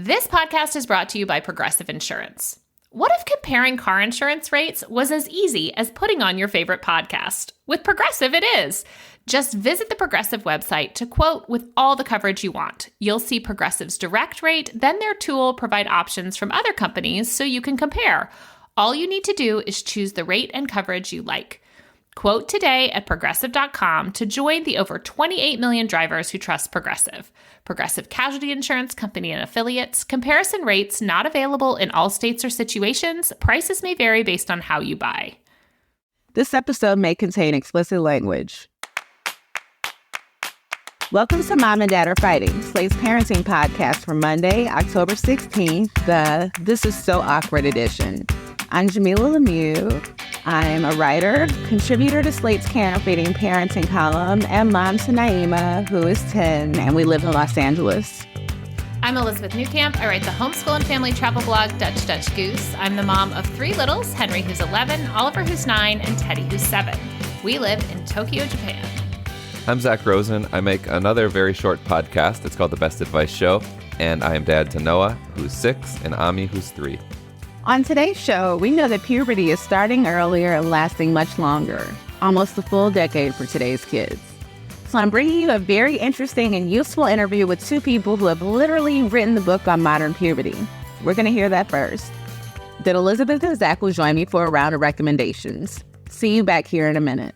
This podcast is brought to you by Progressive Insurance. What if comparing car insurance rates was as easy as putting on your favorite podcast? With Progressive, it is. Just visit the Progressive website to quote with all the coverage you want. You'll see Progressive's direct rate, then their tool provide options from other companies so you can compare. All you need to do is choose the rate and coverage you like. Quote today at Progressive.com to join the over 28 million drivers who trust Progressive. Progressive Casualty Insurance Company and Affiliates. Comparison rates not available in all states or situations. Prices may vary based on how you buy. This episode may contain explicit language. Welcome to Mom and Dad Are Fighting, Slate's parenting podcast for Monday, October 16th, the This Is So Awkward edition. I'm Jamilah Lemieux. I'm a writer, contributor to Slate's Care and Vanessa parenting column, and mom to Naima, who is 10, and we live in Los Angeles. I'm Elizabeth Newcamp. I write the homeschool and family travel blog, Dutch Goose. I'm the mom of 3 littles, Henry, who's 11, Oliver, who's 9, and Teddy, who's 7. We live in Tokyo, Japan. I'm Zach Rosen. I make another very short podcast. It's called The Best Advice Show, and I am dad to Noah, who's 6, and Ami, who's 3. On today's show, we know that puberty is starting earlier and lasting much longer, almost a full decade for today's kids. So I'm bringing you a very interesting and useful interview with 2 people who have literally written the book on modern puberty. We're going to hear that first. Then Elizabeth and Zach will join me for a round of recommendations. See you back here in a minute.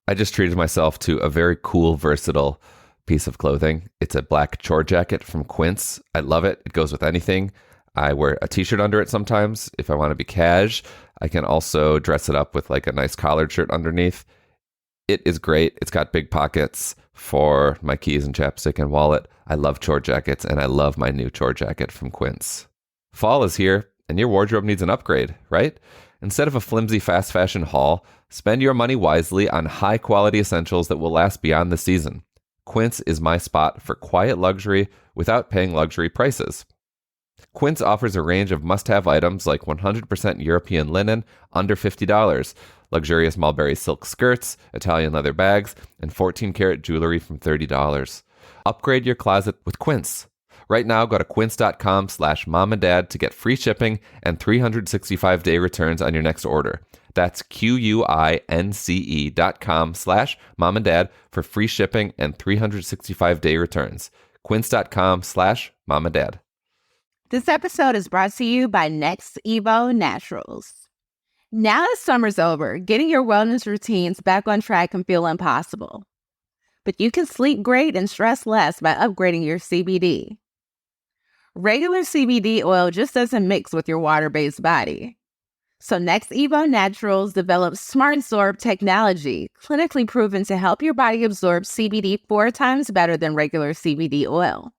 I just treated myself to a very cool, versatile piece of clothing. It's a black chore jacket from Quince. I love it. It goes with anything. I wear a t-shirt under it sometimes if I want to be cash. I can also dress it up with like a nice collared shirt underneath. It is great. It's got big pockets for my keys and chapstick and wallet. I love chore jackets, and I love my new chore jacket from Quince. Fall is here, and your wardrobe needs an upgrade, right? Instead of a flimsy fast fashion haul, spend your money wisely on high-quality essentials that will last beyond the season. Quince is my spot for quiet luxury without paying luxury prices. Quince offers a range of must-have items like 100% European linen, under $50, luxurious mulberry silk skirts, Italian leather bags, and 14-karat jewelry from $30. Upgrade your closet with Quince. Right now, go to quince.com/momanddad to get free shipping and 365-day returns on your next order. That's QUINCE.com/momanddad for free shipping and 365-day returns. Quince.com/momanddad. This episode is brought to you by Next Evo Naturals. Now that summer's over, getting your wellness routines back on track can feel impossible. But you can sleep great and stress less by upgrading your CBD. Regular CBD oil just doesn't mix with your water-based body. So Next Evo Naturals develops Smart Absorb technology, clinically proven to help your body absorb CBD 4 times better than regular CBD oil.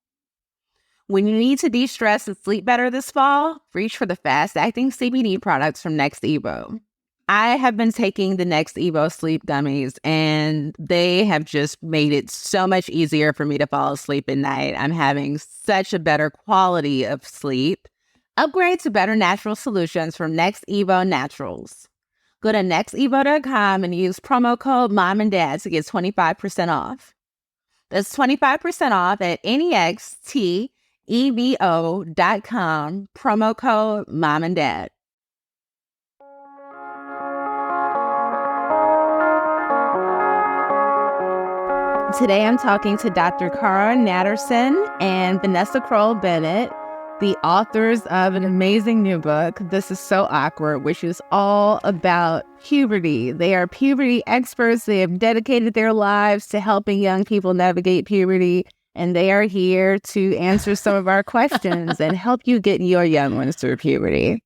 When you need to de-stress and sleep better this fall, reach for the fast-acting CBD products from Next Evo. I have been taking the Next Evo sleep gummies, and they have just made it so much easier for me to fall asleep at night. I'm having such a better quality of sleep. Upgrade to better natural solutions from Next Evo Naturals. Go to nextevo.com and use promo code MOMANDDAD to get 25% off. That's 25% off at nextevo.com, promo code MOMANDDAD. Today I'm talking to Dr. Cara Natterson and Vanessa Kroll Bennett, the authors of an amazing new book, This Is So Awkward, which is all about puberty. They are puberty experts. They have dedicated their lives to helping young people navigate puberty, and they are here to answer some of our questions and help you get your young ones through puberty.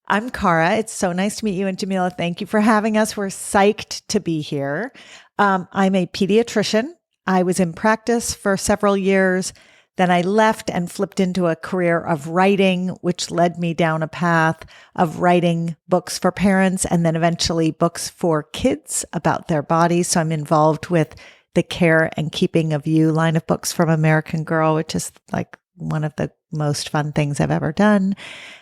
I'm Cara. It's so nice to meet you. And Jamilah, thank you for having us. We're psyched to be here. I'm a pediatrician. I was in practice for several years. Then I left and flipped into a career of writing, which led me down a path of writing books for parents and then eventually books for kids about their bodies. So I'm involved with the Care and Keeping of You line of books from American Girl, which is like one of the most fun things I've ever done.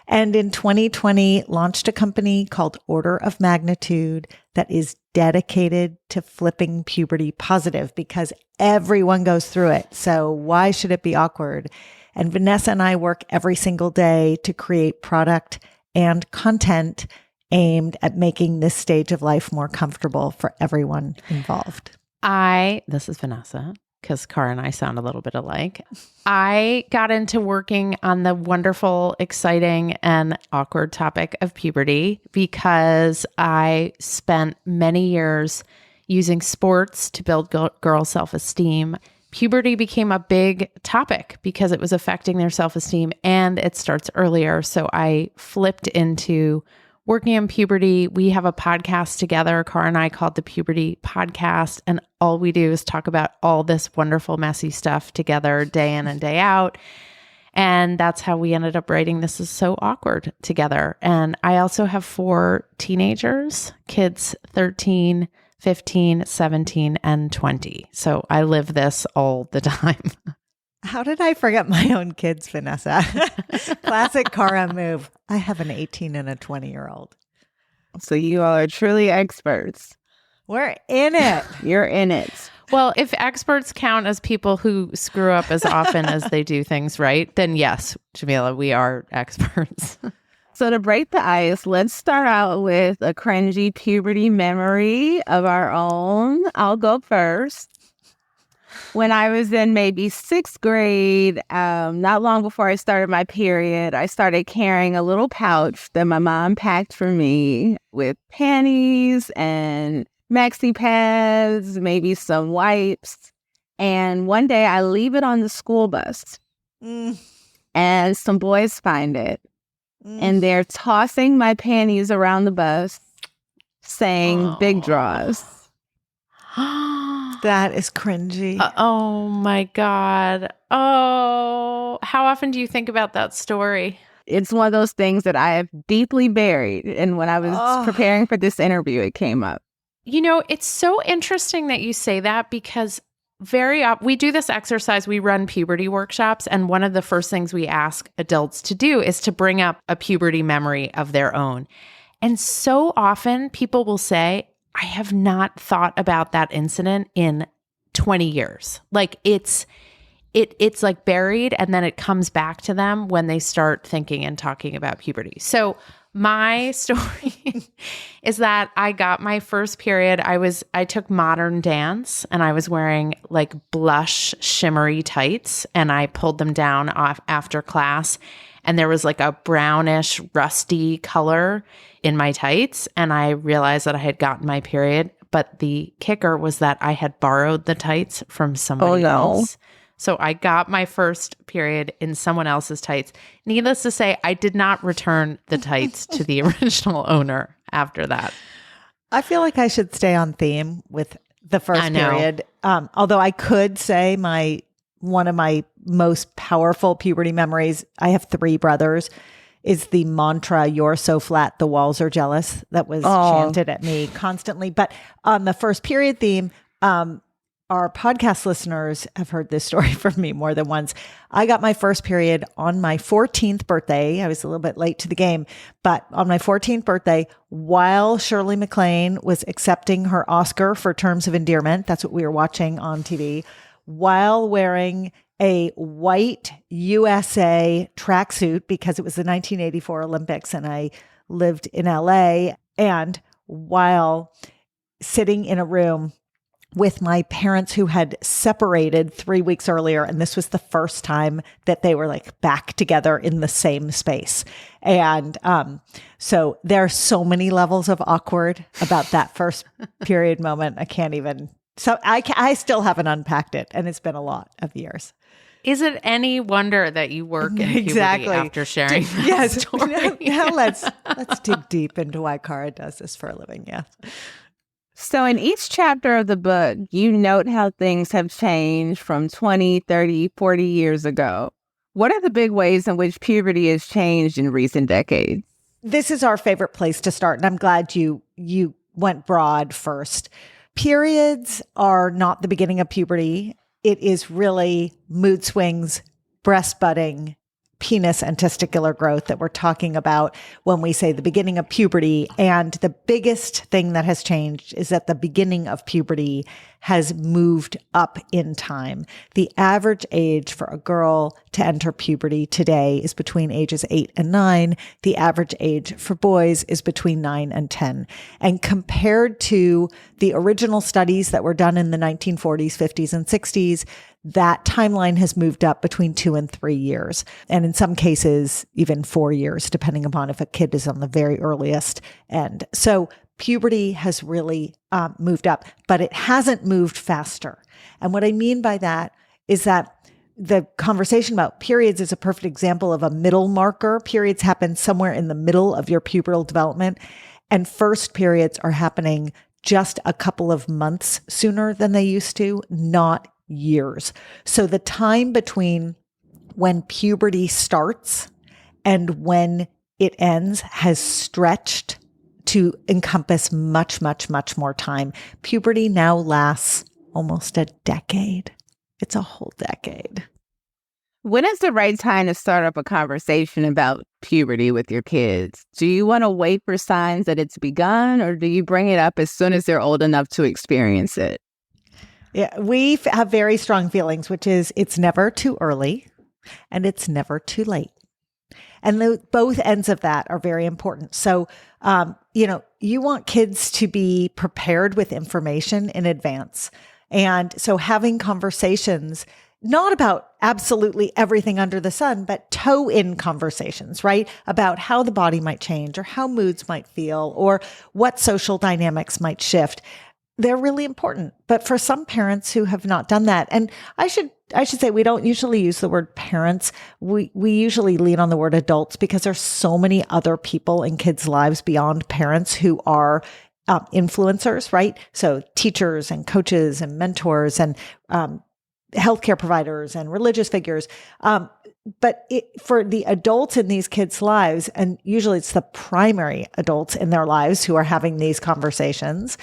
And in 2020, launched a company called Order of Magnitude that is dedicated to flipping puberty positive because everyone goes through it. So why should it be awkward? And Vanessa and I work every single day to create product and content aimed at making this stage of life more comfortable for everyone involved. This is Vanessa, because Cara and I sound a little bit alike. I got into working on the wonderful, exciting, and awkward topic of puberty because I spent many years using sports to build girl self-esteem. Puberty became a big topic because it was affecting their self-esteem and it starts earlier. So I flipped into working in puberty. We have a podcast together, Cara and I, called the Puberty Podcast. And all we do is talk about all this wonderful, messy stuff together day in and day out. And that's how we ended up writing This Is So Awkward together. And I also have 4 teenagers, kids 13, 15, 17, and 20. So I live this all the time. How did I forget my own kids, Vanessa? Classic Cara move. I have an 18 and a 20-year-old. So you all are truly experts. We're in it. You're in it. Well, if experts count as people who screw up as often as they do things right, then yes, Jamilah, we are experts. So to break the ice, let's start out with a cringy puberty memory of our own. I'll go first. When I was in maybe 6th grade, not long before I started my period, I started carrying a little pouch that my mom packed for me with panties and maxi pads, maybe some wipes. And one day I leave it on the school bus and some boys find it. And they're tossing my panties around the bus saying big draws. That is cringy. Oh my God. Oh, how often do you think about that story? It's one of those things that I have deeply buried. And when I was preparing for this interview, it came up. You know, it's so interesting that you say that because we do this exercise. We run puberty workshops. And one of the first things we ask adults to do is to bring up a puberty memory of their own. And so often people will say, I have not thought about that incident in 20 years. Like it's like buried and then it comes back to them when they start thinking and talking about puberty. So my story is that I got my first period. I took modern dance and I was wearing like blush shimmery tights and I pulled them down off after class. And there was like a brownish, rusty color in my tights. And I realized that I had gotten my period. But the kicker was that I had borrowed the tights from somebody else. So I got my first period in someone else's tights. Needless to say, I did not return the tights to the original owner after that. I feel like I should stay on theme with the first period. Although I could say one of my most powerful puberty memories, I have 3 brothers, is the mantra, "You're so flat, the walls are jealous," that was chanted at me constantly. But on the first period theme, our podcast listeners have heard this story from me more than once. I got my first period on my 14th birthday. I was a little bit late to the game, but on my 14th birthday, while Shirley MacLaine was accepting her Oscar for Terms of Endearment, that's what we were watching on TV, while wearing a white USA tracksuit because it was the 1984 Olympics and I lived in LA, and while sitting in a room with my parents who had separated 3 weeks earlier. And this was the first time that they were like back together in the same space. And so there are so many levels of awkward about that first period moment. I can't even, so I still haven't unpacked it. And it's been a lot of years. Is it any wonder that you work in puberty after sharing that story? Now let's dig deep into why Cara does this for a living. Yeah. So in each chapter of the book, you note how things have changed from 20, 30, 40 years ago. What are the big ways in which puberty has changed in recent decades? This is our favorite place to start, and I'm glad you went broad first. Periods are not the beginning of puberty. It is really mood swings breast budding, penis and testicular growth that we're talking about when we say the beginning of puberty. And the biggest thing that has changed is that the beginning of puberty has moved up in time. The average age for a girl to enter puberty today is between ages 8 and 9. The average age for boys is between 9 and 10. And compared to the original studies that were done in the 1940s, 50s, and 60s, that timeline has moved up between 2 and 3 years. And in some cases, even 4 years, depending upon if a kid is on the very earliest end. So puberty has really moved up, but it hasn't moved faster. And what I mean by that is that the conversation about periods is a perfect example of a middle marker. Periods happen somewhere in the middle of your pubertal development. And first periods are happening just a couple of months sooner than they used to, not years. So the time between when puberty starts and when it ends has stretched to encompass much, much, much more time. Puberty now lasts almost a decade. It's a whole decade. When is the right time to start up a conversation about puberty with your kids? Do you want to wait for signs that it's begun, or do you bring it up as soon as they're old enough to experience it? Yeah, we have very strong feelings, which is it's never too early and it's never too late. And both ends of that are very important. So, you want kids to be prepared with information in advance. And so having conversations, not about absolutely everything under the sun, but toe in conversations, right? About how the body might change or how moods might feel or what social dynamics might shift. They're really important. But for some parents who have not done that, and I should say we don't usually use the word parents. We usually lean on the word adults because there's so many other people in kids' lives beyond parents who are influencers, right? So teachers and coaches and mentors and healthcare providers and religious figures. But for the adults in these kids' lives, and usually it's the primary adults in their lives who are having these conversations,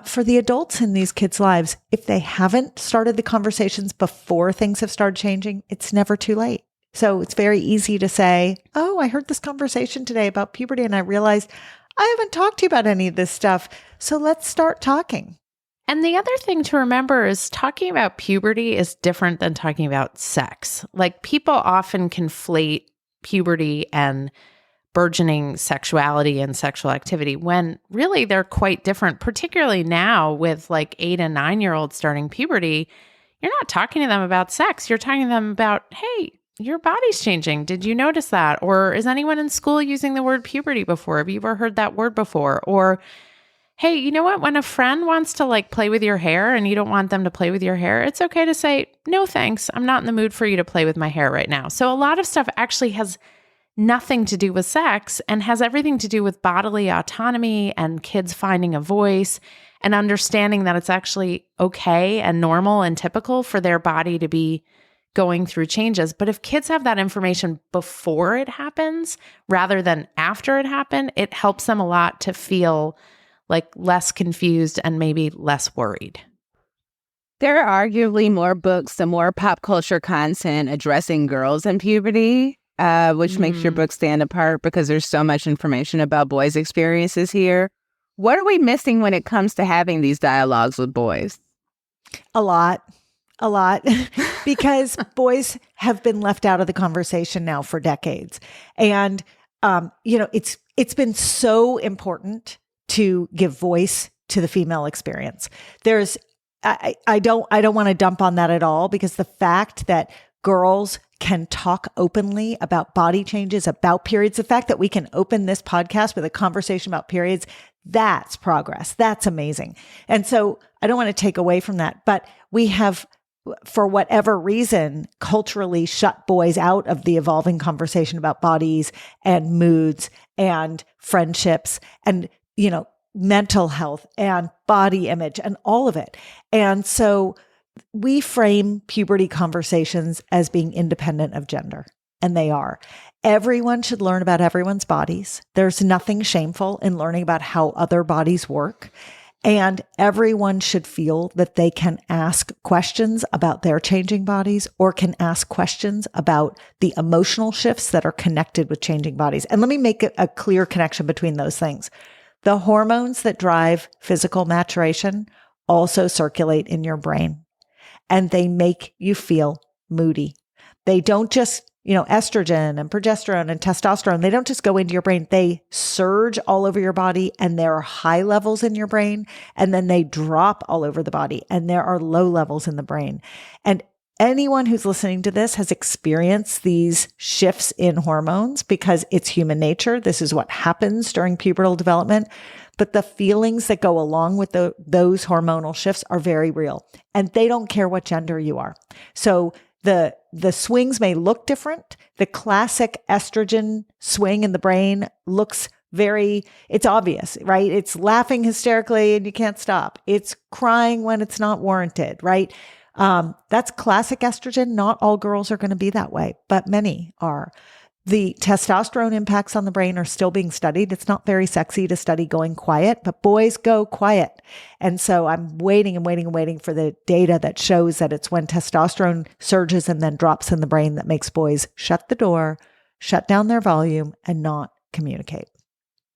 for the adults in these kids' lives, if they haven't started the conversations before things have started changing, it's never too late. So it's very easy to say, oh, I heard this conversation today about puberty and I realized I haven't talked to you about any of this stuff. So let's start talking. And the other thing to remember is talking about puberty is different than talking about sex. Like people often conflate puberty and burgeoning sexuality and sexual activity when really they're quite different, particularly now with like 8 and 9-year-olds starting puberty. You're not talking to them about sex. You're talking to them about, hey, your body's changing. Did you notice that? Or is anyone in school using the word puberty before? Have you ever heard that word before? Or, hey, you know what? When a friend wants to like play with your hair and you don't want them to play with your hair, it's okay to say, no, thanks. I'm not in the mood for you to play with my hair right now. So a lot of stuff actually has nothing to do with sex and has everything to do with bodily autonomy and kids finding a voice and understanding that it's actually okay and normal and typical for their body to be going through changes. But if kids have that information before it happens rather than after it happened, it helps them a lot to feel like less confused and maybe less worried. There are arguably more books and more pop culture content addressing girls in puberty, which makes your book stand apart because there's so much information about boys' experiences here. What are we missing when it comes to having these dialogues with boys? A lot, because boys have been left out of the conversation now for decades. And, it's been so important to give voice to the female experience. I don't want to dump on that at all, because the fact that girls can talk openly about body changes, about periods, the fact that we can open this podcast with a conversation about periods, that's progress. That's amazing. And so I don't want to take away from that, but we have, for whatever reason, culturally shut boys out of the evolving conversation about bodies and moods and friendships and, mental health and body image and all of it. And so we frame puberty conversations as being independent of gender, and they are. Everyone should learn about everyone's bodies. There's nothing shameful in learning about how other bodies work. And everyone should feel that they can ask questions about their changing bodies or can ask questions about the emotional shifts that are connected with changing bodies. And let me make a clear connection between those things. The hormones that drive physical maturation also circulate in your brain, and they make you feel moody. They don't just, estrogen and progesterone and testosterone, they don't just go into your brain. They surge all over your body, and there are high levels in your brain, and then they drop all over the body, and there are low levels in the brain. And anyone who's listening to this has experienced these shifts in hormones because it's human nature. This is what happens during pubertal development. But the feelings that go along with those hormonal shifts are very real, and they don't care what gender you are. So the swings may look different. The classic estrogen swing in the brain looks it's obvious, right? It's laughing hysterically and you can't stop. It's crying when it's not warranted, right? That's classic estrogen. Not all girls are going to be that way, but many are. The testosterone impacts on the brain are still being studied. It's not very sexy to study going quiet, but boys go quiet. And so I'm waiting for the data that shows that it's when testosterone surges and then drops in the brain that makes boys shut the door, shut down their volume, and not communicate.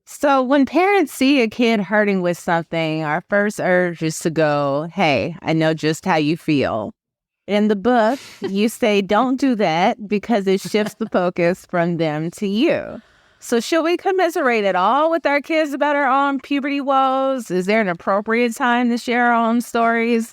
So when parents see a kid hurting with something, our first urge is to go, hey, I know just how you feel. In the book, you say don't do that because it shifts the focus from them to you. So should we commiserate at all with our kids about our own puberty woes? Is there an appropriate time to share our own stories?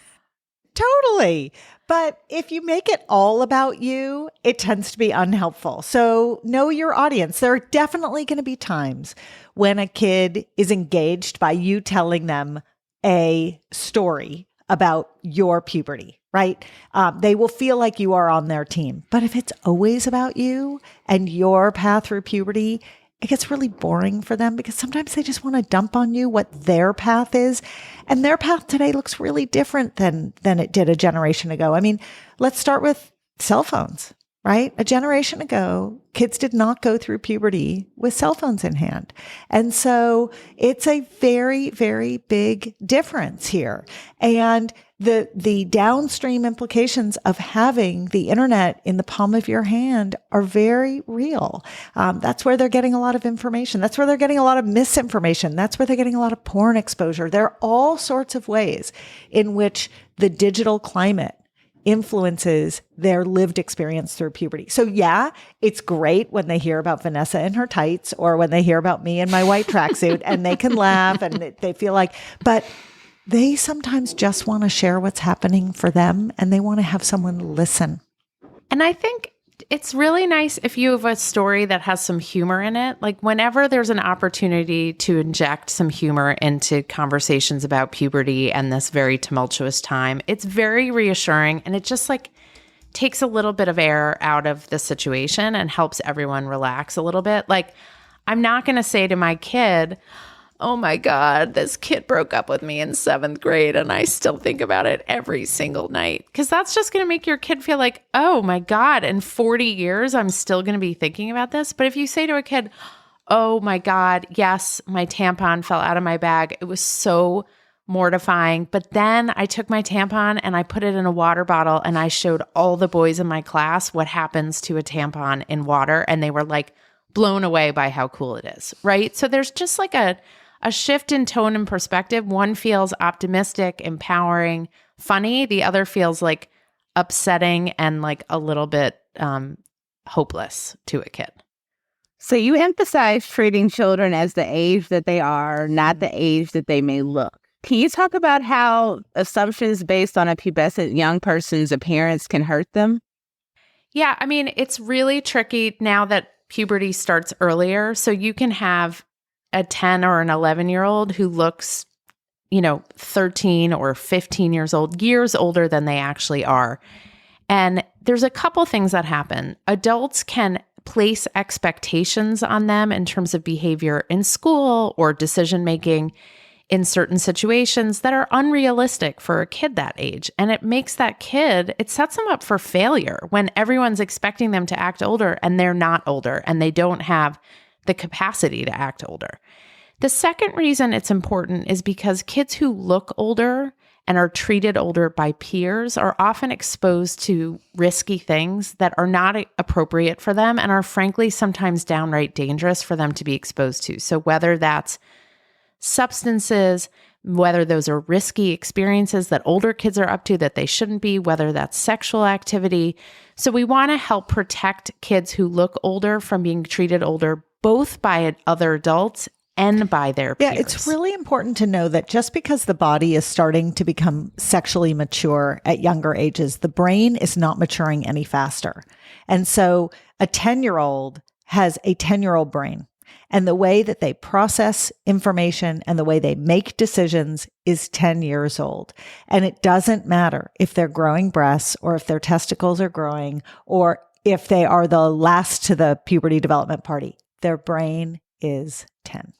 Totally. But if you make it all about you, it tends to be unhelpful. So know your audience. There are definitely going to be times when a kid is engaged by you telling them a story about your puberty, right? They will feel like you are on their team. But if it's always about you and your path through puberty, it gets really boring for them because sometimes they just want to dump on you what their path is. And their path today looks really different than it did a generation ago. I mean, let's start with cell phones, right? A generation ago, kids did not go through puberty with cell phones in hand. And so it's a very, very big difference here. And the downstream implications of having the internet in the palm of your hand are very real. That's where they're getting a lot of information. That's where they're getting a lot of misinformation. That's where they're getting a lot of porn exposure. There are all sorts of ways in which the digital climate influences their lived experience through puberty. So yeah, it's great when they hear about Vanessa in her tights or when they hear about me in my white tracksuit and they can laugh and they feel like, but they sometimes just want to share what's happening for them and they want to have someone listen. And I think it's really nice if you have a story that has some humor in it. Like whenever there's an opportunity to inject some humor into conversations about puberty and this very tumultuous time, it's very reassuring and it just like takes a little bit of air out of the situation and helps everyone relax a little bit. Like I'm not going to say to my kid, oh my God, this kid broke up with me in 7th grade and I still think about it every single night. Because that's just going to make your kid feel like, oh my God, in 40 years, I'm still going to be thinking about this. But if you say to a kid, oh my God, yes, my tampon fell out of my bag. It was so mortifying. But then I took my tampon and I put it in a water bottle and I showed all the boys in my class what happens to a tampon in water. And they were like blown away by how cool it is, right? So there's just like a shift in tone and perspective. One feels optimistic, empowering, funny. The other feels like upsetting and like a little bit hopeless to a kid. So you emphasize treating children as the age that they are, not the age that they may look. Can you talk about how assumptions based on a pubescent young person's appearance can hurt them? Yeah, I mean, it's really tricky now that puberty starts earlier. So you can have a 10 or an 11-year-old who looks, 13 or 15 years old, years older than they actually are. And there's a couple things that happen. Adults can place expectations on them in terms of behavior in school or decision-making in certain situations that are unrealistic for a kid that age. And it makes that kid, it sets them up for failure when everyone's expecting them to act older and they're not older and they don't have the capacity to act older. The second reason it's important is because kids who look older and are treated older by peers are often exposed to risky things that are not appropriate for them and are frankly sometimes downright dangerous for them to be exposed to. So whether that's substances, whether those are risky experiences that older kids are up to that they shouldn't be, whether that's sexual activity. So we want to help protect kids who look older from being treated older, both by other adults and by their peers. Yeah, it's really important to know that just because the body is starting to become sexually mature at younger ages, the brain is not maturing any faster. And so a 10-year-old has a 10-year-old brain. And the way that they process information and the way they make decisions is 10 years old. And it doesn't matter if they're growing breasts or if their testicles are growing or if they are the last to the puberty development party. Their brain is 10.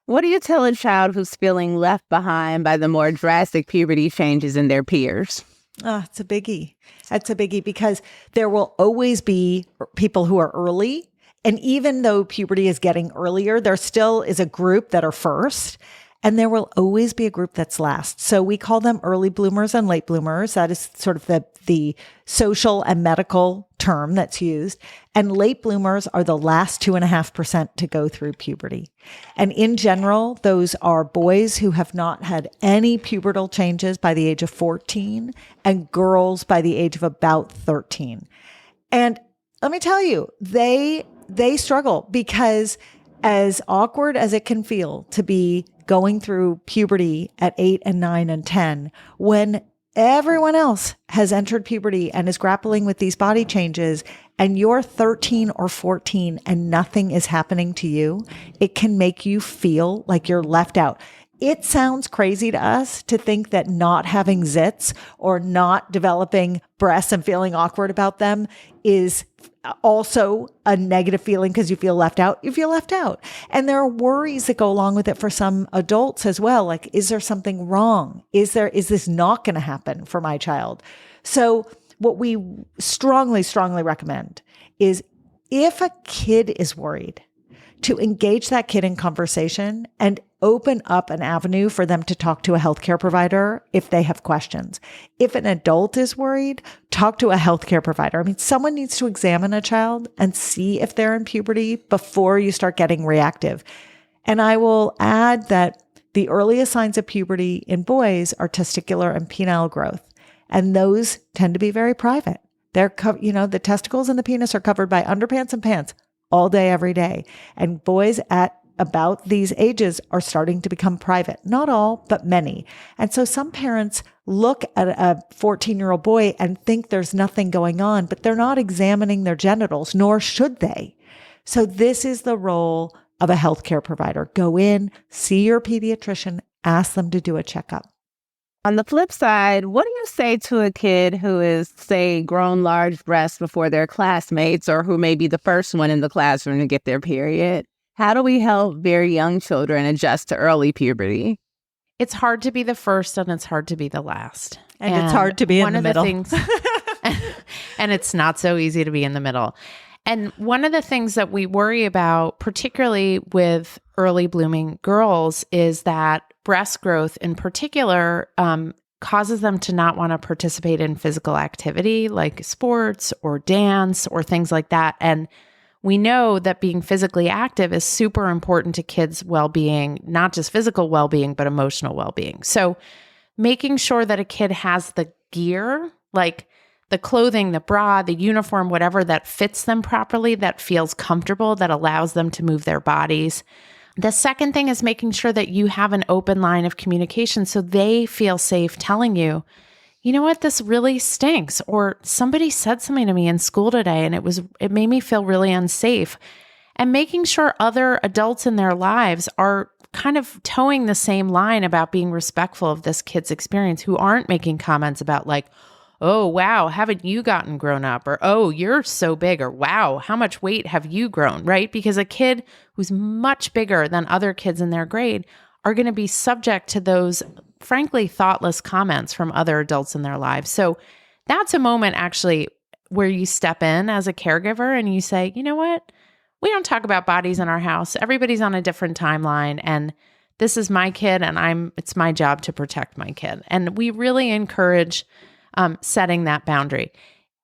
What do you tell a child who's feeling left behind by the more drastic puberty changes in their peers? Oh, it's a biggie. That's a biggie because there will always be people who are early. And even though puberty is getting earlier, there still is a group that are first, and there will always be a group that's last. So we call them early bloomers and late bloomers. That is sort of the social and medical term that's used. And late bloomers are the last 2.5% to go through puberty. And in general, those are boys who have not had any pubertal changes by the age of 14 and girls by the age of about 13. And let me tell you, they struggle because as awkward as it can feel to be going through puberty at 8 and 9 and 10, when everyone else has entered puberty and is grappling with these body changes and you're 13 or 14 and nothing is happening to you, it can make you feel like you're left out. It sounds crazy to us to think that not having zits or not developing breasts and feeling awkward about them is also a negative feeling because you feel left out. You feel left out. And there are worries that go along with it for some adults as well. Like, is there something wrong? Is this not going to happen for my child? So what we strongly, strongly recommend is if a kid is worried, to engage that kid in conversation and open up an avenue for them to talk to a healthcare provider if they have questions. If an adult is worried, talk to a healthcare provider. I mean, someone needs to examine a child and see if they're in puberty before you start getting reactive. And I will add that the earliest signs of puberty in boys are testicular and penile growth. And those tend to be very private. They're, the testicles and the penis are covered by underpants and pants all day, every day. And boys at about these ages are starting to become private. Not all, but many. And so some parents look at a 14-year-old boy and think there's nothing going on, but they're not examining their genitals, nor should they. So this is the role of a healthcare provider. Go in, see your pediatrician, ask them to do a checkup. On the flip side, what do you say to a kid who is, say, grown large breasts before their classmates or who may be the first one in the classroom to get their period? How do we help very young children adjust to early puberty? It's hard to be the first and it's hard to be the last. And it's hard to be in the middle. And it's not so easy to be in the middle. And one of the things that we worry about, particularly with early blooming girls, is that breast growth in particular causes them to not want to participate in physical activity like sports or dance or things like that. And we know that being physically active is super important to kids' well-being, not just physical well-being, but emotional well-being. So making sure that a kid has the gear, like the clothing, the bra, the uniform, whatever that fits them properly, that feels comfortable, that allows them to move their bodies. The second thing is making sure that you have an open line of communication so they feel safe telling you, you know what, this really stinks. Or somebody said something to me in school today and it made me feel really unsafe. And making sure other adults in their lives are kind of towing the same line about being respectful of this kid's experience, who aren't making comments about like, oh, wow, haven't you gotten grown up? Or, oh, you're so big. Or, wow, how much weight have you grown, right? Because a kid who's much bigger than other kids in their grade are going to be subject to those, frankly, thoughtless comments from other adults in their lives. So that's a moment actually where you step in as a caregiver and you say, you know what? we don't talk about bodies in our house. Everybody's on a different timeline, and this is my kid, and it's my job to protect my kid. And we really encourage setting that boundary.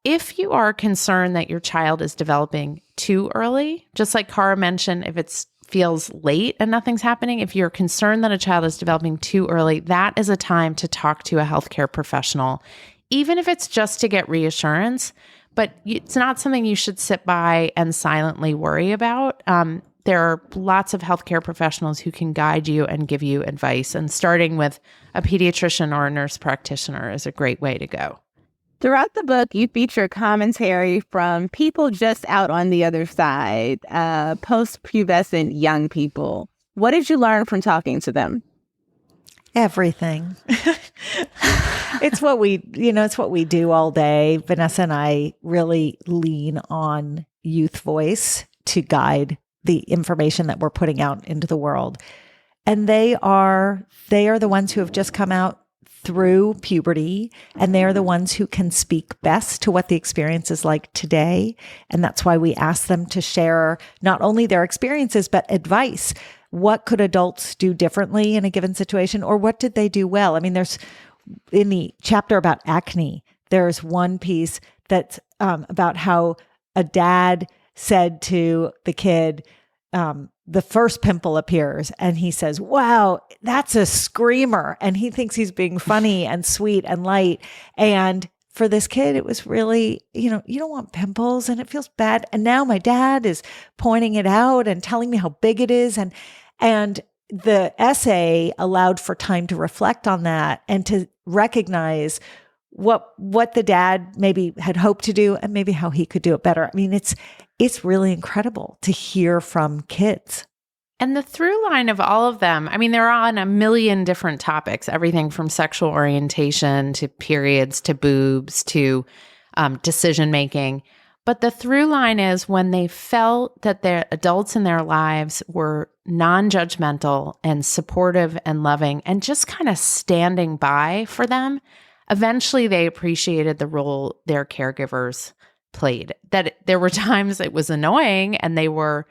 If you are concerned that your child is developing too early, just like Cara mentioned, if it feels late and nothing's happening, if you're concerned that a child is developing too early, that is a time to talk to a healthcare professional, even if it's just to get reassurance. But it's not something you should sit by and silently worry about. There are lots of healthcare professionals who can guide you and give you advice, and starting with a pediatrician or a nurse practitioner is a great way to go. Throughout the book, you feature commentary from people just out on the other side, post-pubescent young people. What did you learn from talking to them? Everything. It's what we do all day. Vanessa and I really lean on youth voice to guide the information that we're putting out into the world. And they are the ones who have just come out through puberty, and they are the ones who can speak best to what the experience is like today. And that's why we ask them to share not only their experiences, but advice. What could adults do differently in a given situation, or what did they do well? I mean, there's in the chapter about acne, there's one piece that's about how a dad said to the kid, the first pimple appears, and he says, "Wow, that's a screamer." And he thinks he's being funny and sweet and light. And for this kid, it was really, you don't want pimples and it feels bad. And now my dad is pointing it out and telling me how big it is. And the essay allowed for time to reflect on that and to recognize what the dad maybe had hoped to do and maybe how he could do it better. I mean, it's really incredible to hear from kids. And the through line of all of them, I mean, they're on a million different topics, everything from sexual orientation to periods to boobs to decision making. But the through line is when they felt that their adults in their lives were non-judgmental and supportive and loving and just kind of standing by for them, eventually they appreciated the role their caregivers played. That there were times it was annoying and they were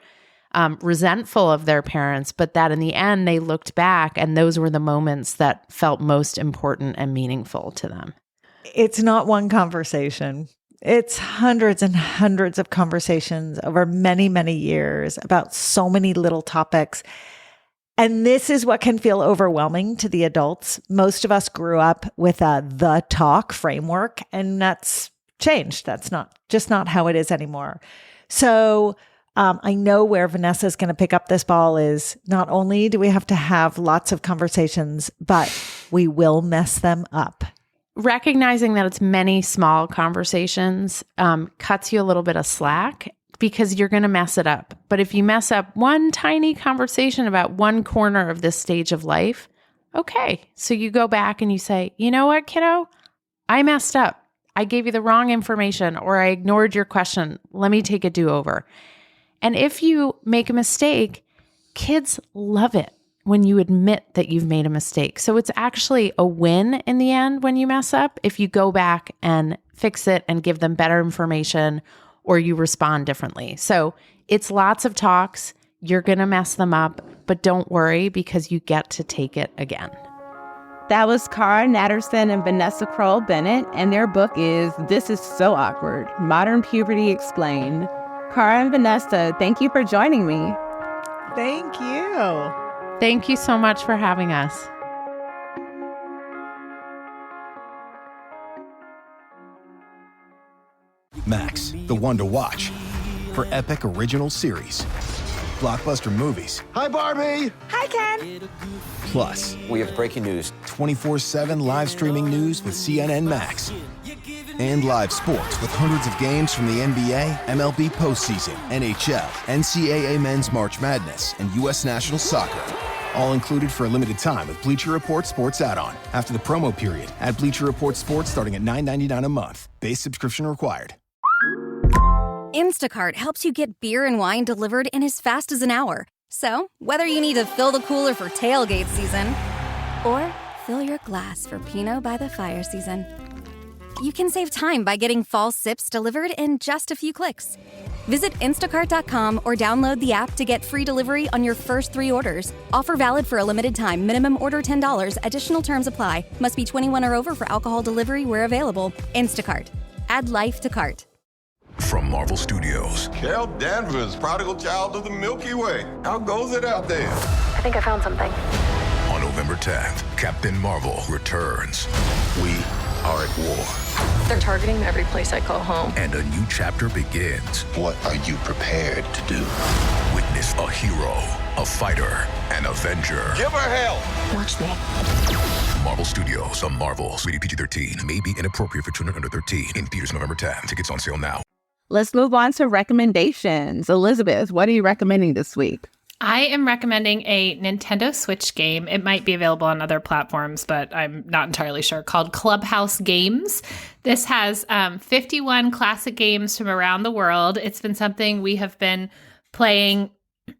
resentful of their parents, but that in the end they looked back and those were the moments that felt most important and meaningful to them. It's not one conversation. It's hundreds and hundreds of conversations over many, many years about so many little topics. And this is what can feel overwhelming to the adults. Most of us grew up with the talk framework, and that's changed. That's not how it is anymore. So I know where Vanessa is going to pick up this ball is not only do we have to have lots of conversations, but we will mess them up. Recognizing that it's many small conversations cuts you a little bit of slack because you're going to mess it up. But if you mess up one tiny conversation about one corner of this stage of life, okay. So you go back and you say, you know what, kiddo? I messed up. I gave you the wrong information or I ignored your question. Let me take a do-over. And if you make a mistake, kids love it when you admit that you've made a mistake. So it's actually a win in the end when you mess up if you go back and fix it and give them better information or you respond differently. So it's lots of talks. You're going to mess them up, but don't worry because you get to take it again. That was Cara Natterson and Vanessa Kroll Bennett, and their book is This Is So Awkward, Modern Puberty Explained. Cara and Vanessa, thank you for joining me. Thank you. Thank you so much for having us. Max, the one to watch. For epic original series, blockbuster movies. Hi, Barbie! Hi, Ken! Plus, We have breaking news. 24/7 live streaming news with CNN Max. And live sports with hundreds of games from the NBA, MLB postseason, NHL, NCAA Men's March Madness, and U.S. National Soccer. All included for a limited time with Bleacher Report Sports add-on. After the promo period, add Bleacher Report Sports starting at $9.99 a month. Base subscription required. Instacart helps you get beer and wine delivered in as fast as an hour. So, whether you need to fill the cooler for tailgate season or fill your glass for Pinot by the Fire season, you can save time by getting fall sips delivered in just a few clicks. Visit instacart.com or download the app to get free delivery on your first 3 orders. Offer valid for a limited time. Minimum order $10. Additional terms apply. Must be 21 or over for alcohol delivery where available. Instacart. Add life to cart. From Marvel Studios. Carol Danvers, prodigal child of the Milky Way. How goes it out there? I think I found something. On November 10th, Captain Marvel returns. We are at war. They're targeting every place I call home. And a new chapter begins. What are you prepared to do? Witness a hero, a fighter, an avenger. Give her hell! Watch me. Marvel Studios, The Marvels, rated PG-13, may be inappropriate for children under 13. In theaters November 10th. Tickets on sale now. Let's move on to recommendations. Elizabeth, what are you recommending this week? I am recommending a Nintendo Switch game. It might be available on other platforms, but I'm not entirely sure, called Clubhouse Games. This has 51 classic games from around the world. It's been something we have been playing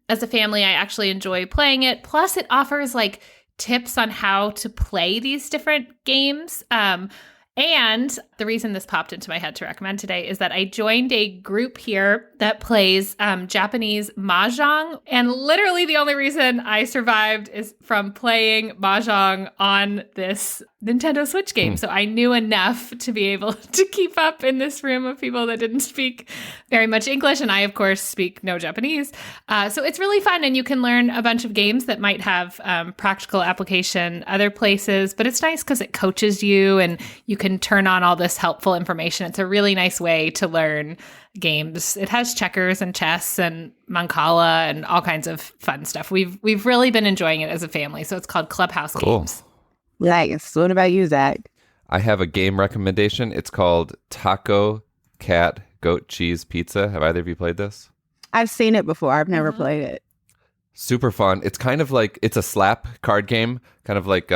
as a family. I actually enjoy playing it. Plus, it offers like tips on how to play these different games. And the reason this popped into my head to recommend today is that I joined a group here that plays Japanese mahjong. And literally the only reason I survived is from playing mahjong on this Nintendo Switch game. So I knew enough to be able to keep up in this room of people that didn't speak very much English. And I, of course, speak no Japanese. So it's really fun. And you can learn a bunch of games that might have practical application other places. But it's nice because it coaches you and you can turn on all this helpful information. It's a really nice way to learn games. It has checkers and chess and Mancala and all kinds of fun stuff. We've really been enjoying it as a family. So it's called Clubhouse Games. Nice. What about you, Zach? I have a game recommendation. It's called Taco Cat Goat Cheese Pizza. Have either of you played this? I've seen it before. I've never played it. Super fun. It's kind of like, it's a slap card game, kind of like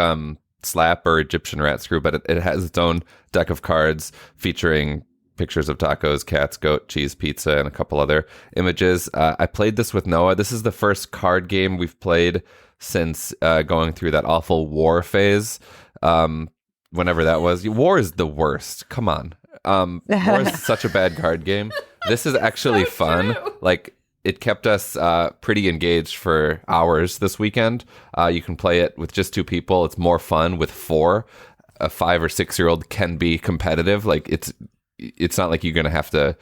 Slap or Egyptian Rat Screw, but it has its own deck of cards featuring pictures of tacos, cats, goat, cheese, pizza, and a couple other images. I played this with Noah. This is the first card game we've played since going through that awful war phase. Whenever that was. War is the worst. Come on. War is such a bad card game. This is actually fun. True. Like, it kept us pretty engaged for hours this weekend. You can play it with just 2 people. It's more fun with 4. A 5 or 6-year-old can be competitive. Like, it's not like you're going to have to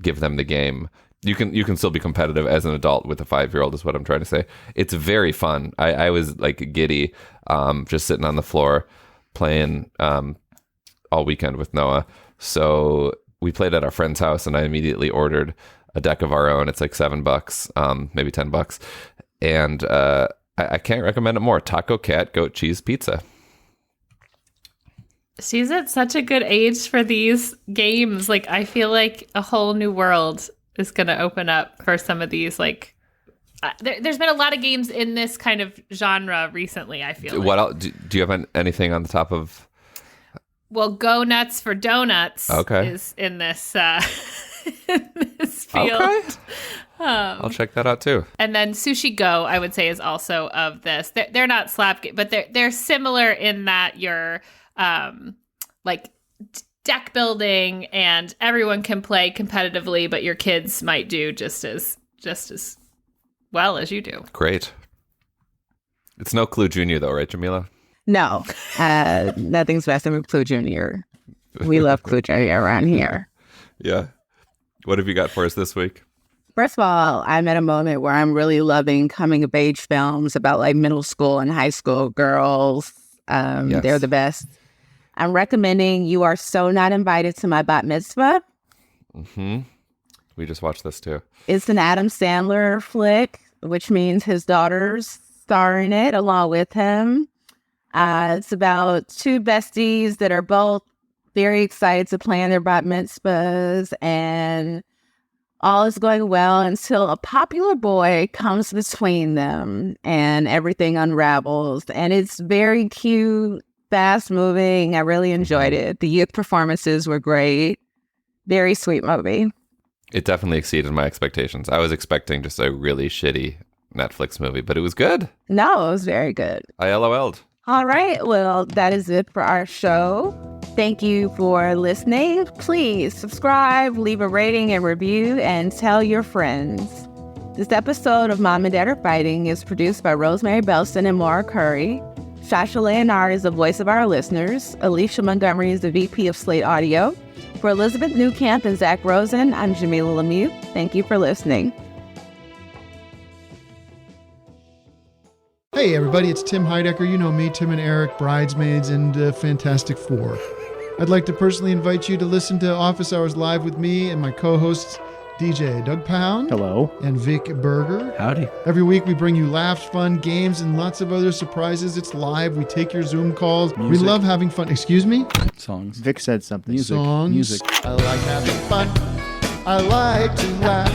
give them the game. You can still be competitive as an adult with a 5-year-old is what I'm trying to say. It's very fun. I was like giddy, just sitting on the floor playing all weekend with Noah. So we played at our friend's house and I immediately ordered a deck of our own. It's like $7, maybe $10. And I can't recommend it more. Taco Cat Goat Cheese Pizza. She's at such a good age for these games. Like, I feel like a whole new world is going to open up for some of these. Like, there's been a lot of games in this kind of genre recently, I feel like. What else? Do you have anything on the top of? Well, Go Nuts for Donuts is in this, in this field. Okay. I'll check that out too. And then Sushi Go, I would say, is also of this. They're not slap games, but they're similar in that you're like deck building and everyone can play competitively, but your kids might do just as well as you do. Great. It's no Clue Junior though, right, Jamilah? No, nothing's messing with Clue Junior. We love Clue Junior around here. Yeah. What have you got for us this week? First of all, I'm at a moment where I'm really loving coming of age films about like middle school and high school girls. Yes. They're the best. I'm recommending You Are So Not Invited to My Bat Mitzvah. Mm-hmm. We just watched this too. It's an Adam Sandler flick, which means his daughters star in it along with him. It's about 2 besties that are both very excited to plan their bat mitzvahs, and all is going well until a popular boy comes between them and everything unravels. And it's very cute, fast moving. I really enjoyed it. The youth performances were great. Very sweet movie. It definitely exceeded my expectations. I was expecting just a really shitty Netflix movie, but it was good. No, it was very good. I LOL'd. All right. Well, that is it for our show. Thank you for listening. Please subscribe, leave a rating and review, and tell your friends. This episode of Mom and Dad Are Fighting is produced by Rosemary Belson and Maura Curry. Shasha Leonard is the voice of our listeners. Alicia Montgomery is the VP of Slate Audio. For Elizabeth Newcamp and Zach Rosen, I'm Jamilah Lemieux. Thank you for listening. Hey everybody, it's Tim Heidecker. You know me, Tim and Eric, Bridesmaids, and Fantastic Four. I'd like to personally invite you to listen to Office Hours Live with me and my co-hosts, DJ Doug Pound. Hello. And Vic Berger. Howdy. Every week we bring you laughs, fun, games, and lots of other surprises. It's live. We take your Zoom calls. Music. We love having fun. Excuse me? Songs. Vic said something. Songs. Music. I like having fun. I like to laugh.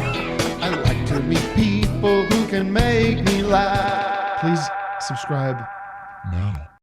I like to meet people who can make me laugh. Please subscribe now.